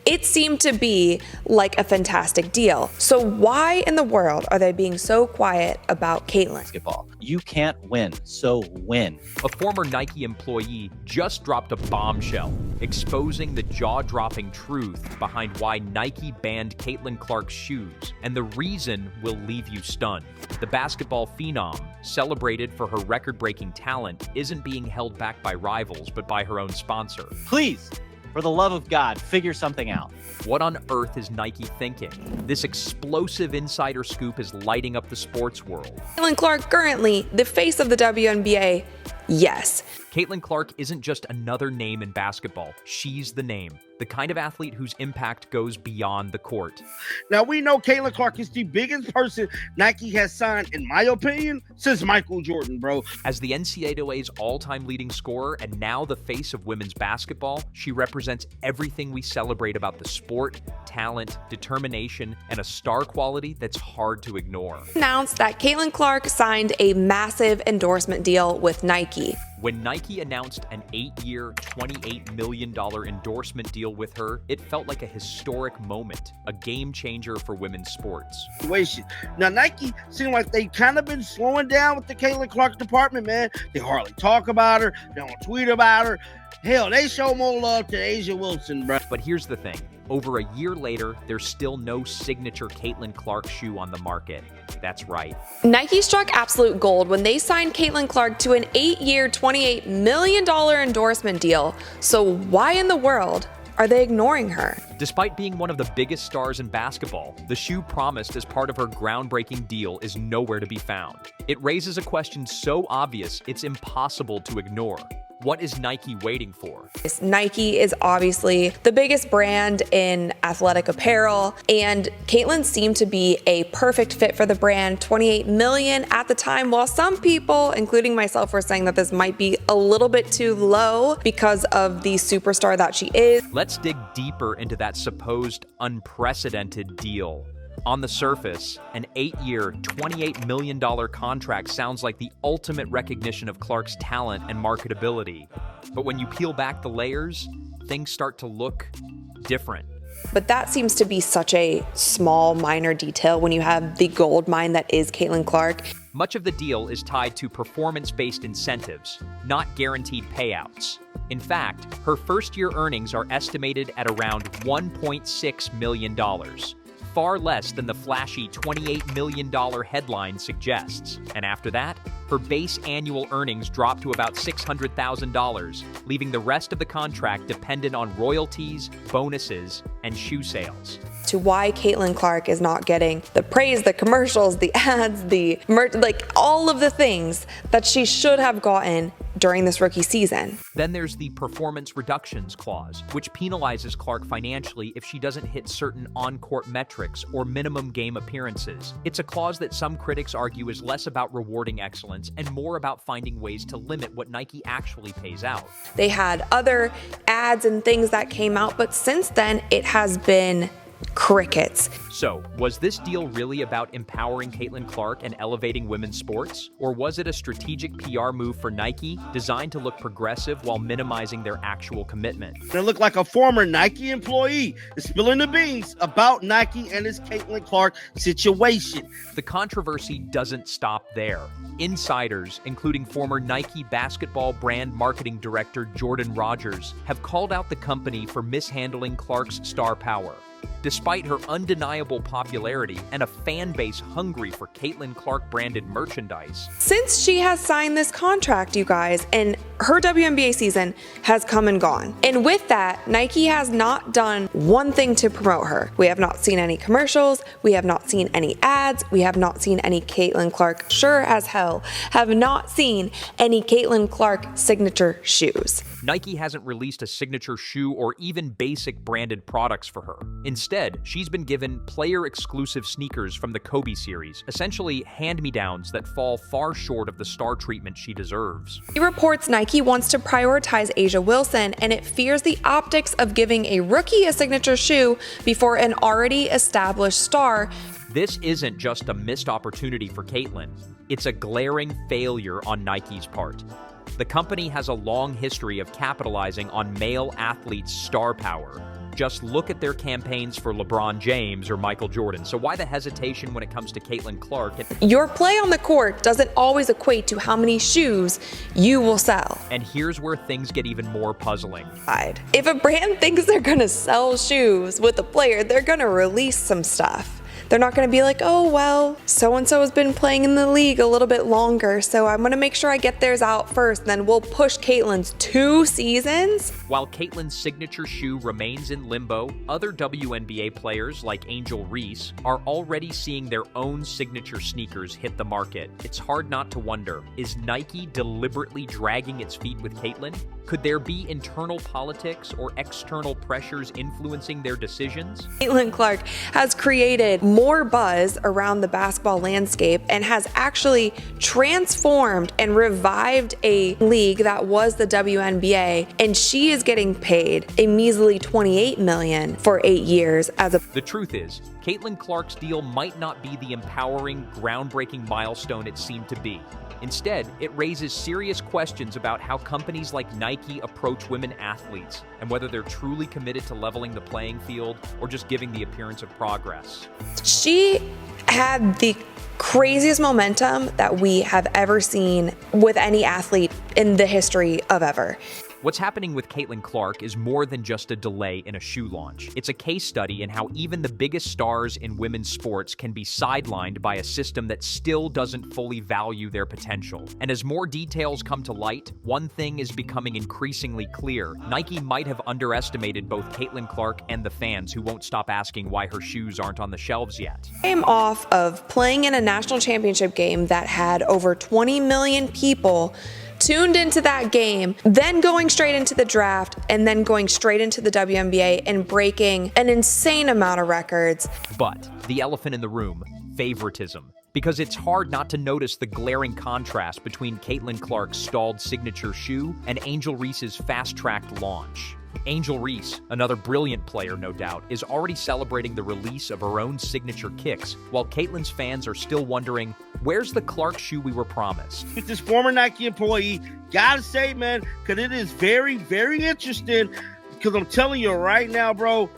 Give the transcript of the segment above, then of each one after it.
It seemed to be like a fantastic deal. So why in the world are they being so quiet about Caitlyn? Basketball. You can't win, so win. A former Nike employee just dropped a bombshell, exposing the jaw-dropping truth behind why Nike banned Caitlin Clark's shoes, and the reason will leave you stunned. The basketball phenom, celebrated for her record-breaking talent, isn't being held back by rivals, but by her own sponsor. Please, for the love of God, figure something out. What on earth is Nike thinking? This explosive insider scoop is lighting up the sports world. Caitlyn Clark, currently the face of the WNBA, yes. Caitlin Clark isn't just another name in basketball. She's the name. The kind of athlete whose impact goes beyond the court. Now, we know Caitlin Clark is the biggest person Nike has signed, in my opinion, since Michael Jordan, bro. As the NCAA's all-time leading scorer and now the face of women's basketball, she represents everything we celebrate about the sport, talent, determination, and a star quality that's hard to ignore. Announced that Caitlyn Clark signed a massive endorsement deal with Nike. When Nike announced an 8-year, $28 million endorsement deal with her, it felt like a historic moment, a game changer for women's sports. Now, Nike seemed like they kind of been slowing down with the Caitlin Clark department, man. They hardly talk about her. They don't tweet about her. Hell, they show more love to Asia Wilson, bro. But here's the thing. Over a year later, there's still no signature Caitlin Clark shoe on the market. That's right. Nike struck absolute gold when they signed Caitlyn Clark to an 8-year, $28 million endorsement deal. So why in the world are they ignoring her? Despite being one of the biggest stars in basketball, the shoe promised as part of her groundbreaking deal is nowhere to be found. It raises a question so obvious it's impossible to ignore. What is Nike waiting for? Nike is obviously the biggest brand in athletic apparel, and Caitlyn seemed to be a perfect fit for the brand. $28 million at the time, while some people, including myself, were saying that this might be a little bit too low because of the superstar that she is. Let's dig deeper into that supposed unprecedented deal. On the surface, an 8-year, $28 million contract sounds like the ultimate recognition of Clark's talent and marketability. But when you peel back the layers, things start to look different. But that seems to be such a small, minor detail when you have the gold mine that is Caitlyn Clark. Much of the deal is tied to performance-based incentives, not guaranteed payouts. In fact, her first-year earnings are estimated at around $1.6 million. Far less than the flashy $28 million headline suggests. And after that, her base annual earnings drop to about $600,000, leaving the rest of the contract dependent on royalties, bonuses, and shoe sales. To why Caitlyn Clark is not getting the praise, the commercials, the ads, the merch, like all of the things that she should have gotten during this rookie season. Then there's the performance reductions clause, which penalizes Clark financially if she doesn't hit certain on-court metrics or minimum game appearances. It's a clause that some critics argue is less about rewarding excellence and more about finding ways to limit what Nike actually pays out. They had other ads and things that came out, but since then it has been crickets. So, was this deal really about empowering Caitlin Clark and elevating women's sports? Or was it a strategic PR move for Nike designed to look progressive while minimizing their actual commitment? It looked like a former Nike employee is spilling the beans about Nike and his Caitlin Clark situation. The controversy doesn't stop there. Insiders, including former Nike basketball brand marketing director Jordan Rogers, have called out the company for mishandling Clark's star power. Despite her undeniable popularity and a fan base hungry for Caitlin Clark branded merchandise. Since she has signed this contract, you guys, and her WNBA season has come and gone. And with that, Nike has not done one thing to promote her. We have not seen any commercials. We have not seen any ads. We have not seen any Caitlin Clark. Sure as hell have not seen any Caitlin Clark signature shoes. Nike hasn't released a signature shoe or even basic branded products for her. Instead, she's been given player-exclusive sneakers from the Kobe series, essentially hand-me-downs that fall far short of the star treatment she deserves. He reports Nike wants to prioritize Asia Wilson, and it fears the optics of giving a rookie a signature shoe before an already established star. This isn't just a missed opportunity for Caitlin. It's a glaring failure on Nike's part. The company has a long history of capitalizing on male athletes' star power. Just look at their campaigns for LeBron James or Michael Jordan. So why the hesitation when it comes to Caitlin Clark? Your play on the court doesn't always equate to how many shoes you will sell. And here's where things get even more puzzling. If a brand thinks they're gonna sell shoes with a player, they're gonna release some stuff. They're not going to be like, oh, well, so-and-so has been playing in the league a little bit longer, so I'm going to make sure I get theirs out first, then we'll push Caitlin's 2 seasons. While Caitlin's signature shoe remains in limbo, other WNBA players like Angel Reese are already seeing their own signature sneakers hit the market. It's hard not to wonder, is Nike deliberately dragging its feet with Caitlin? Could there be internal politics or external pressures influencing their decisions? Caitlin Clark has created more buzz around the basketball landscape and has actually transformed and revived a league that was the WNBA, and she is getting paid a measly $28 million for 8 years as a... The truth is, Caitlin Clark's deal might not be the empowering, groundbreaking milestone it seemed to be. Instead, it raises serious questions about how companies like Nike approach women athletes and whether they're truly committed to leveling the playing field or just giving the appearance of progress. She had the craziest momentum that we have ever seen with any athlete in the history of ever. What's happening with Caitlin Clark is more than just a delay in a shoe launch. It's a case study in how even the biggest stars in women's sports can be sidelined by a system that still doesn't fully value their potential. And as more details come to light, one thing is becoming increasingly clear. Nike might have underestimated both Caitlin Clark and the fans who won't stop asking why her shoes aren't on the shelves yet. Came off of playing in a national championship game that had over 20 million people tuned into that game, then going straight into the draft, and then going straight into the WNBA and breaking an insane amount of records. But the elephant in the room, favoritism. Because it's hard not to notice the glaring contrast between Caitlin Clark's stalled signature shoe and Angel Reese's fast-tracked launch. Angel Reese, another brilliant player no doubt, is already celebrating the release of her own signature kicks, while Caitlin's fans are still wondering, where's the Clark shoe we were promised? With this former Nike employee, gotta say, man, because it is very, very interesting, because I'm telling you right now, bro,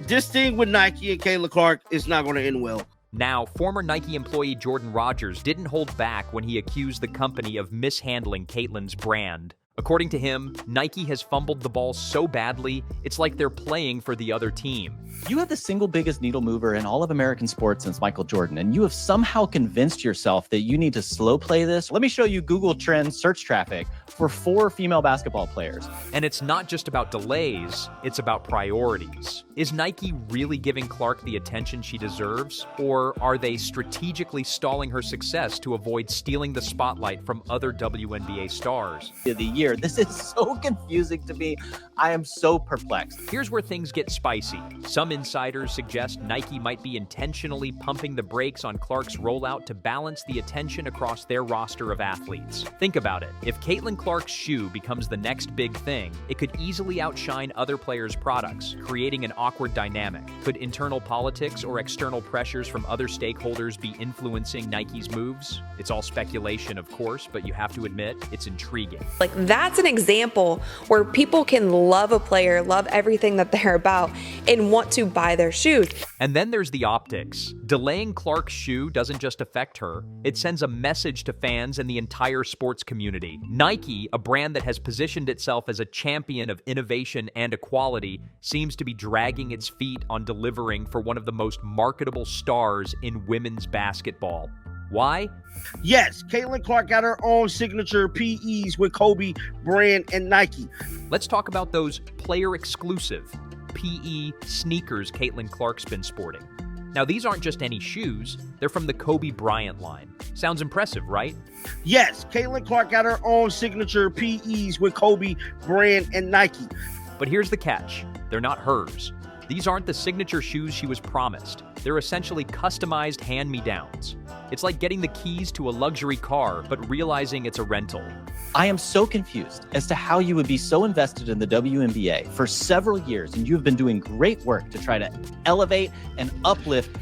this thing with Nike and Caitlin Clark is not going to end well. Now, former Nike employee Jordan Rogers didn't hold back when he accused the company of mishandling Caitlin's brand. According to him, Nike has fumbled the ball so badly, it's like they're playing for the other team. You have the single biggest needle mover in all of American sports since Michael Jordan, and you have somehow convinced yourself that you need to slow play this. Let me show you Google Trends search traffic for 4 female basketball players. And it's not just about delays, it's about priorities. Is Nike really giving Clark the attention she deserves, or are they strategically stalling her success to avoid stealing the spotlight from other WNBA stars? The year. This is so confusing to me. I am so perplexed. Here's where things get spicy. Some insiders suggest Nike might be intentionally pumping the brakes on Clark's rollout to balance the attention across their roster of athletes. Think about it. If Caitlin Clark's shoe becomes the next big thing, it could easily outshine other players' products, creating an awkward dynamic. Could internal politics or external pressures from other stakeholders be influencing Nike's moves? It's all speculation, of course, but you have to admit, it's intriguing. Like, that's an example where people can love a player, love everything that they're about, and want to buy their shoes. And then there's the optics. Delaying Clark's shoe doesn't just affect her, it sends a message to fans and the entire sports community. Nike, a brand that has positioned itself as a champion of innovation and equality, seems to be dragging its feet on delivering for one of the most marketable stars in women's basketball. Why? Yes, Caitlin Clark got her own signature PEs with Kobe, brand, and Nike. Let's talk about those player-exclusive PE sneakers Caitlin Clark's been sporting. Now, these aren't just any shoes, they're from the Kobe Bryant line. Sounds impressive, right? Yes, Caitlin Clark got her own signature PEs with Kobe, brand, and Nike. But here's the catch. They're not hers. These aren't the signature shoes she was promised. They're essentially customized hand-me-downs. It's like getting the keys to a luxury car, but realizing it's a rental. I am so confused as to how you would be so invested in the WNBA for several years, and you've been doing great work to try to elevate and uplift.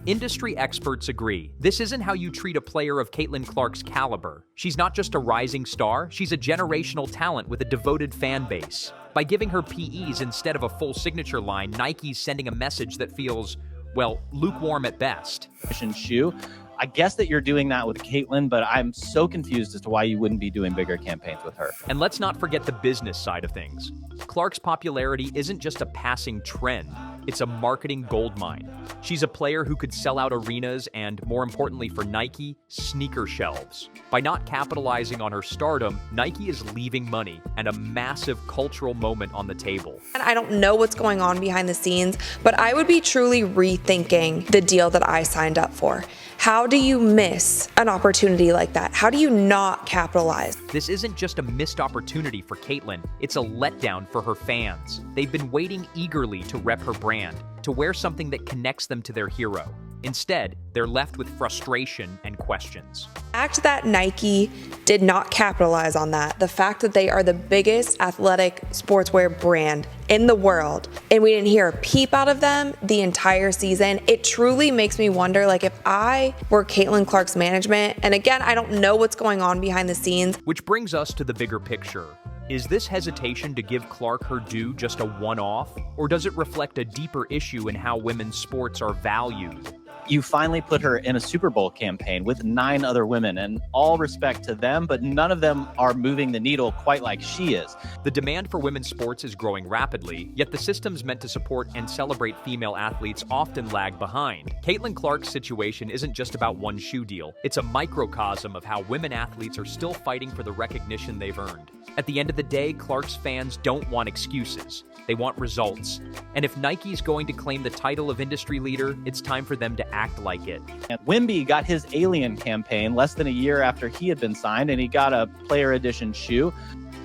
Industry experts agree. This isn't how you treat a player of Caitlin Clark's caliber. She's not just a rising star, she's a generational talent with a devoted fan base. By giving her PEs instead of a full signature line, Nike's sending a message that feels, well, lukewarm at best. Shoe. I guess that you're doing that with Caitlyn, but I'm so confused as to why you wouldn't be doing bigger campaigns with her. And let's not forget the business side of things. Clark's popularity isn't just a passing trend, it's a marketing goldmine. She's a player who could sell out arenas and, more importantly for Nike, sneaker shelves. By not capitalizing on her stardom, Nike is leaving money and a massive cultural moment on the table. And I don't know what's going on behind the scenes, but I would be truly rethinking the deal that I signed up for. How do you miss an opportunity like that? How do you not capitalize? This isn't just a missed opportunity for Caitlyn, it's a letdown for her fans. They've been waiting eagerly to rep her brand, to wear something that connects them to their hero. Instead, they're left with frustration and questions. The fact that Nike did not capitalize on that, the fact that they are the biggest athletic sportswear brand in the world, and we didn't hear a peep out of them the entire season, it truly makes me wonder, like, if I were Caitlyn Clark's management, and again, I don't know what's going on behind the scenes. Which brings us to the bigger picture. Is this hesitation to give Clark her due just a one-off, or does it reflect a deeper issue in how women's sports are valued? You finally put her in a Super Bowl campaign with 9 other women, and all respect to them, but none of them are moving the needle quite like she is. The demand for women's sports is growing rapidly, yet the systems meant to support and celebrate female athletes often lag behind. Caitlyn Clark's situation isn't just about one shoe deal. It's a microcosm of how women athletes are still fighting for the recognition they've earned. At the end of the day, Clark's fans don't want excuses. They want results. And if Nike's going to claim the title of industry leader, it's time for them to act like it. And Wemby got his Alien campaign less than a year after he had been signed, and he got a player edition shoe.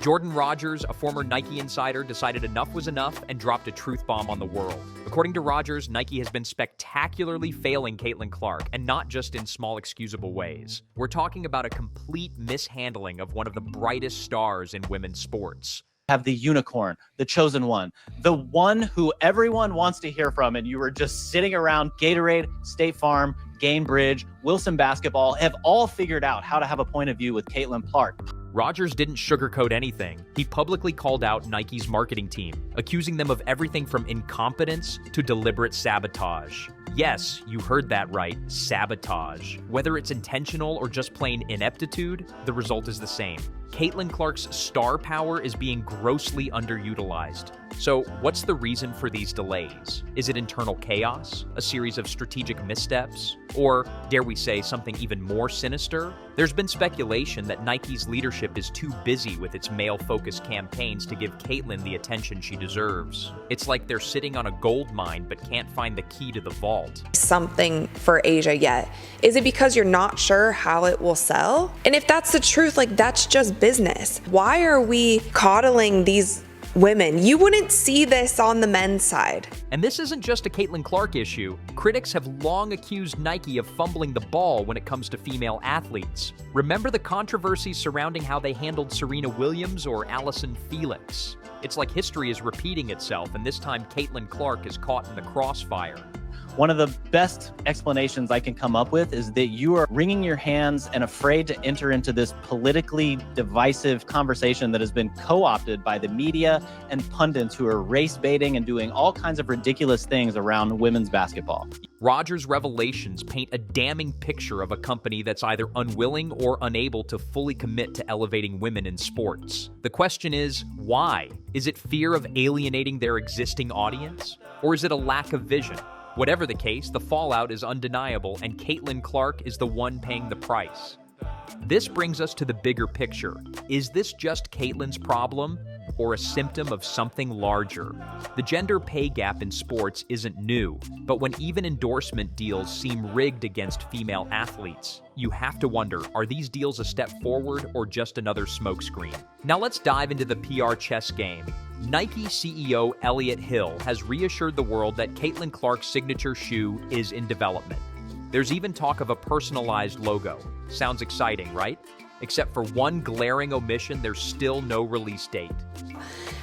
Jordan Rogers, a former Nike insider, decided enough was enough and dropped a truth bomb on the world. According to Rogers, Nike has been spectacularly failing Caitlyn Clark, and not just in small excusable ways. We're talking about a complete mishandling of one of the brightest stars in women's sports. Have the unicorn, the chosen one, the one who everyone wants to hear from, and you were just sitting around. Gatorade, State Farm, Gainbridge, Wilson Basketball have all figured out how to have a point of view with Caitlyn Clark. Rogers didn't sugarcoat anything. He publicly called out Nike's marketing team, accusing them of everything from incompetence to deliberate sabotage. Yes, you heard that right, sabotage. Whether it's intentional or just plain ineptitude, the result is the same. Caitlyn Clark's star power is being grossly underutilized. So what's the reason for these delays? Is it internal chaos? A series of strategic missteps? Or, dare we say, something even more sinister? There's been speculation that Nike's leadership is too busy with its male-focused campaigns to give Caitlyn the attention she deserves. It's like they're sitting on a gold mine but can't find the key to the vault. Something for Asia yet? Is it because you're not sure how it will sell? And if that's the truth, like, that's just business. Why are we coddling these women? You wouldn't see this on the men's side. And this isn't just a Caitlyn Clark issue. Critics have long accused Nike of fumbling the ball when it comes to female athletes. Remember the controversies surrounding how they handled Serena Williams or Allison Felix? It's like history is repeating itself, and this time Caitlyn Clark is caught in the crossfire. One of the best explanations I can come up with is that you are wringing your hands and afraid to enter into this politically divisive conversation that has been co-opted by the media and pundits who are race baiting and doing all kinds of ridiculous things around women's basketball. Rogers' revelations paint a damning picture of a company that's either unwilling or unable to fully commit to elevating women in sports. The question is, why? Is it fear of alienating their existing audience? Or is it a lack of vision? Whatever the case, the fallout is undeniable, and Caitlyn Clark is the one paying the price. This brings us to the bigger picture. Is this just Caitlyn's problem, or a symptom of something larger? The gender pay gap in sports isn't new, but when even endorsement deals seem rigged against female athletes, you have to wonder, are these deals a step forward or just another smokescreen? Now let's dive into the PR chess game. Nike CEO Elliott Hill has reassured the world that Caitlyn Clark's signature shoe is in development. There's even talk of a personalized logo. Sounds exciting, right? Except for one glaring omission, there's still no release date.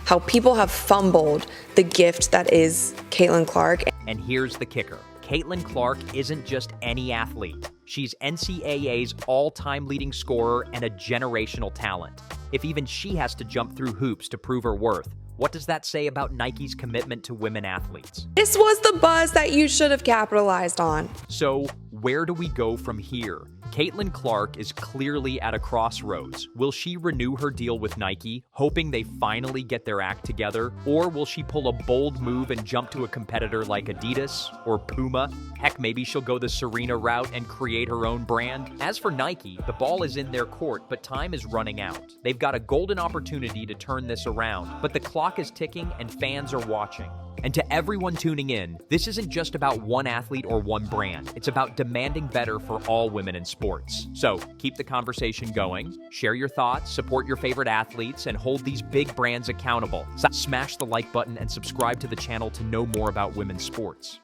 How people have fumbled the gift that is Caitlyn Clark. And here's the kicker. Caitlyn Clark isn't just any athlete. She's NCAA's all-time leading scorer and a generational talent. If even she has to jump through hoops to prove her worth, What does that say about Nike's commitment to women athletes? This was the buzz that you should have capitalized on. So, where do we go from here? Caitlin Clark is clearly at a crossroads. Will she renew her deal with Nike, hoping they finally get their act together? Or will she pull a bold move and jump to a competitor like Adidas or Puma? Heck, maybe she'll go the Serena route and create her own brand. As for Nike, the ball is in their court, but time is running out. They've got a golden opportunity to turn this around, but the clock is ticking and fans are watching. And to everyone tuning in, this isn't just about one athlete or one brand. It's about demanding better for all women in sports. So keep the conversation going, share your thoughts, support your favorite athletes, and hold these big brands accountable. Smash the like button and subscribe to the channel to know more about women's sports.